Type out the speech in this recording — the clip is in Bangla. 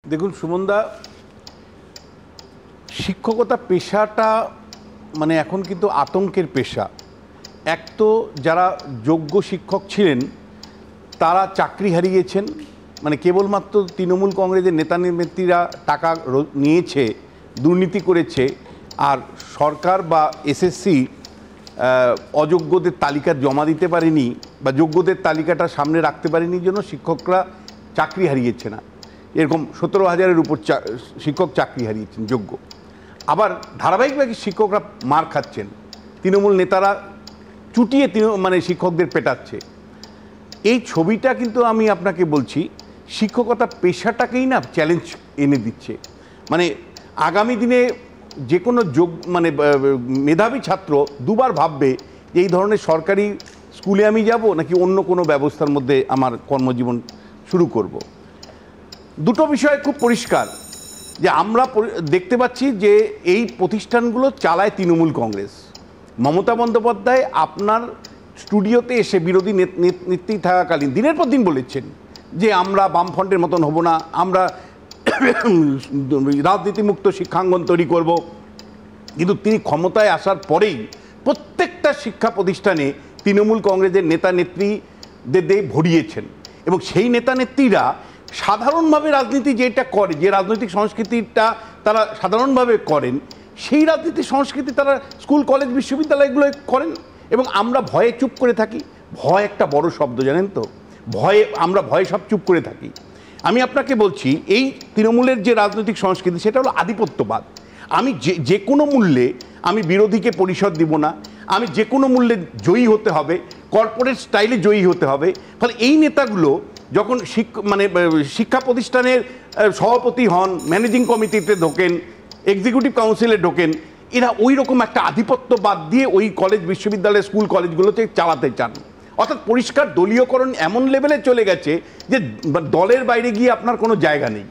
দেখুন সুমনদা, শিক্ষকতা পেশাটা মানে এখন কিন্তু আতঙ্কের পেশা। এক তো যারা যোগ্য শিক্ষক ছিলেন তারা চাকরি হারিয়েছেন, মানে কেবলমাত্র তৃণমূল কংগ্রেসের নেতা নেত্রীরা টাকা নিয়েছে, দুর্নীতি করেছে, আর সরকার বা এসএসসি অযোগ্যদের তালিকা জমা দিতে পারেনি বা যোগ্যদের তালিকাটা সামনে রাখতে পারেনি, জন্য শিক্ষকরা চাকরি হারিয়েছে না। এরকম 17,000-এর উপর শিক্ষক চাকরি হারিয়েছেন যোগ্য। আবার ধারাবাহিকভাবে শিক্ষকরা মার খাচ্ছেন, তৃণমূল নেতারা চুটিয়ে মানে শিক্ষকদের পেটাচ্ছে। এই ছবিটা কিন্তু আমি আপনাকে বলছি শিক্ষকতা পেশাটাকেই না চ্যালেঞ্জ এনে দিচ্ছে। মানে আগামী দিনে যে কোনো মানে মেধাবী ছাত্র দুবার ভাববে যে এই ধরনের সরকারি স্কুলে আমি যাব নাকি অন্য কোনো ব্যবস্থার মধ্যে আমার কর্মজীবন শুরু করব। দুটো বিষয় খুব পরিষ্কার যে আমরা দেখতে পাচ্ছি যে এই প্রতিষ্ঠানগুলো চালায় তৃণমূল কংগ্রেস। মমতা বন্দ্যোপাধ্যায় আপনার স্টুডিওতে এসে বিরোধী নেত্রী থাকাকালীন দিনের পর দিন বলেছেন যে আমরা বামফ্রন্টের মতন হব না, আমরা রাজনীতিমুক্ত শিক্ষাঙ্গন তৈরি করব। কিন্তু তিনি ক্ষমতায় আসার পরেই প্রত্যেকটা শিক্ষা প্রতিষ্ঠানে তৃণমূল কংগ্রেসের নেতা নেত্রীদের দিয়ে ভরিয়েছেন, এবং সেই নেতা নেত্রীরা সাধারণভাবে রাজনীতি যেটা করে, যে রাজনৈতিক সংস্কৃতিটা তারা সাধারণভাবে করেন, সেই রাজনীতি সংস্কৃতি তারা স্কুল কলেজ বিশ্ববিদ্যালয়গুলো করেন। এবং আমরা ভয়ে চুপ করে থাকি। ভয় একটা বড় শব্দ, জানেন তো, আমরা ভয়ে সব চুপ করে থাকি। আমি আপনাকে বলছি এই তৃণমূলের যে রাজনৈতিক সংস্কৃতি সেটা হলো আধিপত্যবাদ। আমি যে কোনো মূল্যে আমি বিরোধীকে পরিষদ দিব না, আমি যে কোনো মূল্যে জয়ী হতে হবে, কর্পোরেট স্টাইলে জয়ী হতে হবে। ফলে এই নেতাগুলো যখন মানে শিক্ষা প্রতিষ্ঠানের সভাপতি হন, ম্যানেজিং কমিটিতে ঢোকেন, এক্সিকিউটিভ কাউন্সিলে ঢোকেন, এরা ওই রকম একটা আধিপত্যবাদ দিয়ে ওই কলেজ বিশ্ববিদ্যালয় স্কুল কলেজগুলোতে চালাতে চান। অর্থাৎ পরিষ্কার দলীয়করণ এমন লেভেলে চলে গেছে যে দলের বাইরে গিয়ে আপনার কোনো জায়গা নেই।